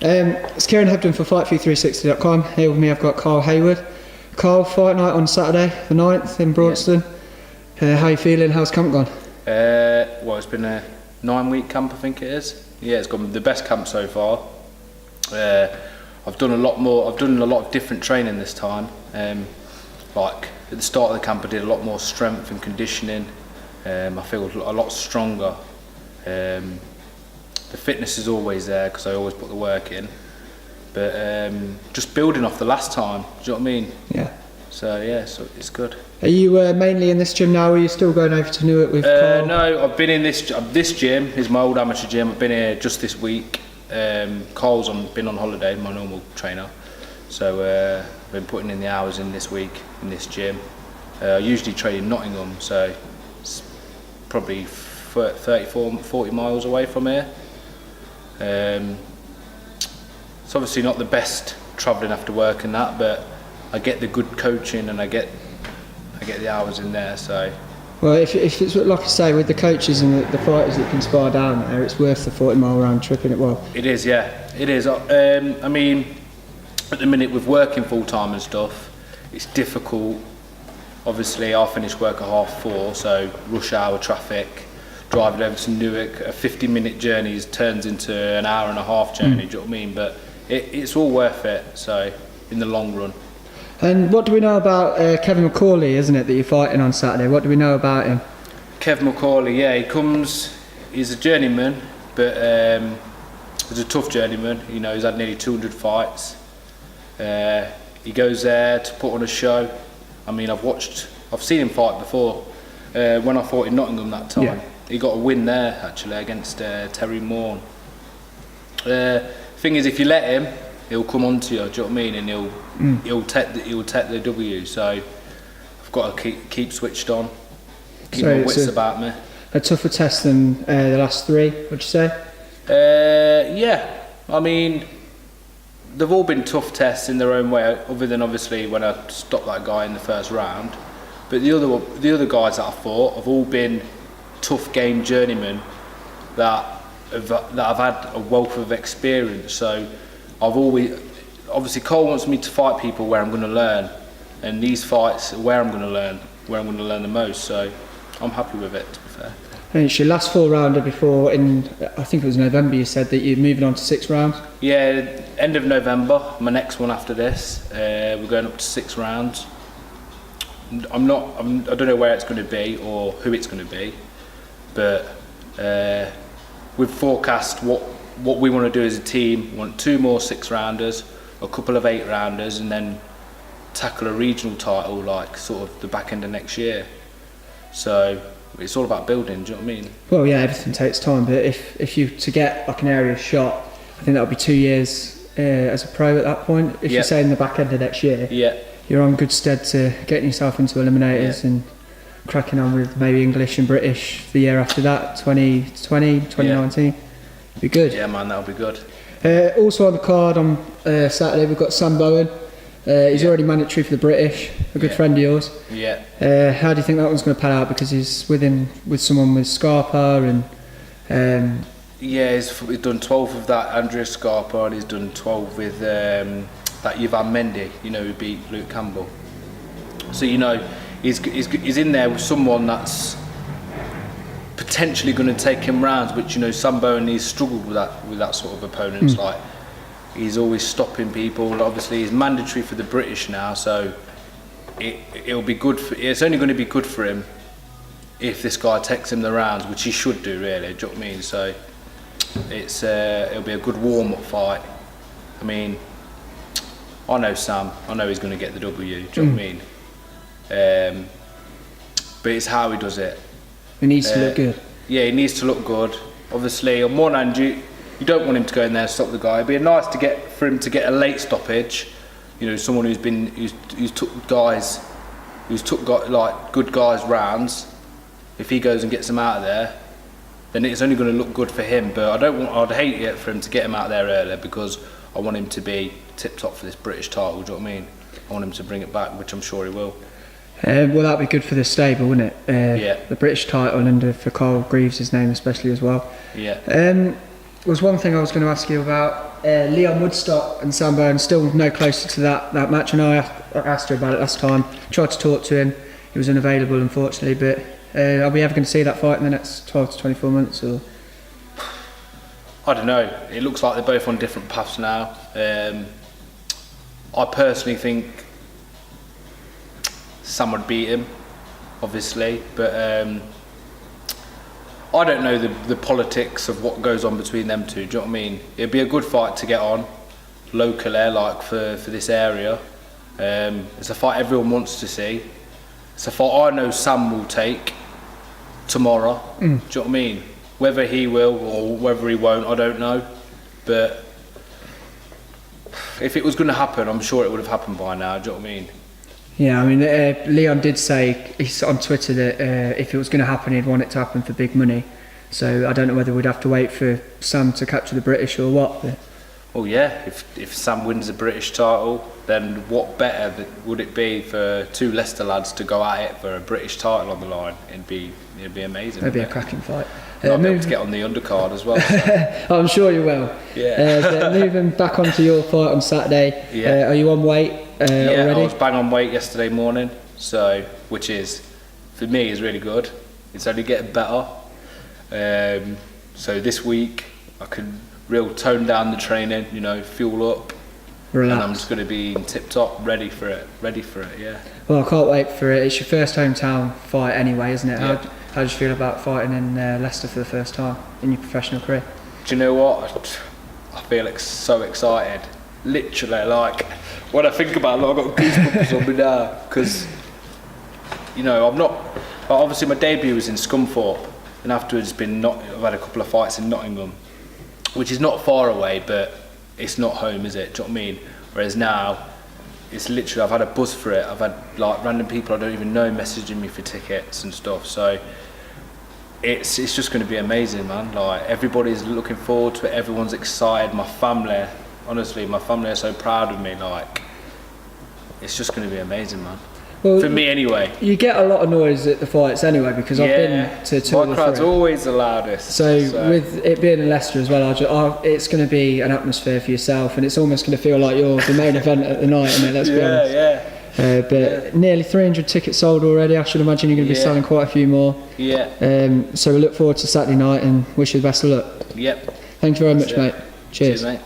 It's Kieran Hebden for FightFu360.com. Here with me I've got Kyle Haywood. Kyle, fight night on Saturday the 9th in Braunston. Yeah. How are you feeling? How's camp gone? Well, it's been a 9-week camp, I think it is. Yeah, it's gone the best camp so far. I've done a lot of different training this time. Like at the start of the camp I did a lot more strength and conditioning. I feel a lot stronger. The fitness is always there because I always put the work in, but just building off the last time, do you know what I mean? Yeah. So yeah, so it's good. Are you mainly in this gym now, or are you still going over to Newark with Carl? No, I've been in this gym is my old amateur gym. I've been here just this week. Carl's been on holiday, my normal trainer, so I've been putting in the hours in this week in this gym. I usually train in Nottingham, so it's probably 40 miles away from here. It's obviously not the best travelling after work and that, but I get the good coaching and I get the hours in there. So well, if it's like I say, with the coaches and the fighters that can spar down there, it's worth the 40-mile round trip, isn't it? Well, it is, yeah, it is. I mean, at the minute with working full time and stuff, it's difficult. Obviously, I finish work at 4:30, so rush hour traffic. Driving over to Newark, a 50-minute journey turns into an hour and a half journey, do you know what I mean? But it's all worth it, so, in the long run. And what do we know about Kevin McCauley, isn't it, that you're fighting on Saturday? What do we know about him? Kevin McCauley, yeah, he's a journeyman, but he's a tough journeyman. You know, he's had nearly 200 fights. He goes there to put on a show. I mean, I've seen him fight before, when I fought in Nottingham that time. Yeah. He got a win there actually against Terry Morn. Thing is, if you let him, he'll come on to you. Do you know what I mean? And he'll take the W. So I've got to keep switched on, keep my wits about me. A tougher test than the last three, would you say? Yeah. I mean, they've all been tough tests in their own way. Other than obviously when I stopped that guy in the first round, but the other guys that I fought have all been tough game journeymen that I've had a wealth of experience. So obviously Cole wants me to fight people where I'm going to learn, and these fights are where I'm going to learn the most. So I'm happy with it, to be fair. And it's your last 4-rounder before, I think it was November, you said that you're moving on to 6 rounds? Yeah, end of November, my next one after this. We're going up to 6 rounds. I don't know where it's going to be or who it's going to be, but we've forecast what we want to do as a team. We want 2 more 6-rounders, a couple of 8-rounders, and then tackle a regional title like sort of the back end of next year. So it's all about building, do you know what I mean? Well, yeah, everything takes time, but if you to get like an area shot, I think that'll be 2 years as a pro at that point. If you're saying the back end of next year, you're on good stead to getting yourself into eliminators and cracking on with maybe English and British the year after that, 2020, 2019. Be good. Yeah, man, that'll be good. Also on the card on Saturday, we've got Sam Bowen. He's already mandatory for the British, a good friend of yours. Yeah. How do you think that one's going to pan out? Because he's with someone with Scarpa and... Yeah, he's done 12 with that Andrea Scarpa, and he's done 12 with that Ivan Mendy, you know, who beat Luke Campbell. So, you know, he's in there with someone that's potentially going to take him rounds, which, you know, Sam Bowen, he's struggled with that sort of opponents. Like, he's always stopping people. Obviously, he's mandatory for the British now, so it'll be good. It's only going to be good for him if this guy takes him the rounds, which he should do, really. Do you know what I mean? So it'll be a good warm-up fight. I mean, I know Sam. I know he's going to get the W. Do you know what I mean? But it's how he does it. He needs to look good. Yeah, he needs to look good. Obviously, on one hand, you don't want him to go in there and stop the guy. It'd be nice for him to get a late stoppage. You know, someone who's took good guys rounds. If he goes and gets them out of there, then it's only going to look good for him. But I'd hate it for him to get him out of there earlier, because I want him to be tip top for this British title. Do you know what I mean? I want him to bring it back, which I'm sure he will. Well, that'd be good for the stable, wouldn't it? Yeah. The British title, and for Carl Greaves' name especially as well. Yeah. There was one thing I was going to ask you about. Leon Woodstock and Sam Burns still no closer to that match. I know I asked you about it last time. Tried to talk to him. He was unavailable, unfortunately. But are we ever going to see that fight in the next 12 to 24 months? Or I don't know. It looks like they're both on different paths now. I personally think Sam would beat him, obviously, but I don't know the politics of what goes on between them two. Do you know what I mean? It'd be a good fight to get on, local air, like for this area. It's a fight everyone wants to see. It's a fight I know Sam will take tomorrow. Do you know what I mean? Whether he will or whether he won't, I don't know. But if it was going to happen, I'm sure it would have happened by now. Do you know what I mean? Yeah, I mean, Leon did say on Twitter that if it was going to happen, he'd want it to happen for big money. So I don't know whether we'd have to wait for Sam to capture the British or what. But. Well, yeah, if Sam wins the British title, then what better would it be for two Leicester lads to go at it for a British title on the line? It'd be amazing. It'd be a cracking fight. I'll be able to get on the undercard as well. So. I'm sure you will. Yeah. Moving back onto your fight on Saturday. Yeah. Are you on weight already? I was bang on weight yesterday morning, so which is for me is really good. It's only getting better. So this week I can real tone down the training, fuel up. Relax. And I'm just going to be tip top, ready for it. Yeah. Well, I can't wait for it. It's your first hometown fight anyway, isn't it? Yeah. How do you feel about fighting in Leicester for the first time in your professional career? Do you know what? I feel so excited. Literally, like when I think about it, I've got goosebumps on me now because I'm not. Obviously, my debut was in Scunthorpe, and afterwards I've had a couple of fights in Nottingham, which is not far away, but it's not home, is it? Do you know what I mean? Whereas now, it's literally I've had a buzz for it. I've had like random people I don't even know messaging me for tickets and stuff. So it's just going to be amazing, man. Like everybody's looking forward to it. Everyone's excited. My family, honestly, my family are so proud of me. Like it's just going to be amazing, man. Well, for me anyway. You get a lot of noise at the fights anyway because I've been to two of the my crowd's three. Always the loudest. So with it being in Leicester as well, it's going to be an atmosphere for yourself, and it's almost going to feel like you're the main event at the night. Let's be honest. But nearly 300 tickets sold already. I should imagine you're going to be selling quite a few more. Yeah. So we look forward to Saturday night and wish you the best of luck. Yep. Thank you very much, mate. Cheers, mate.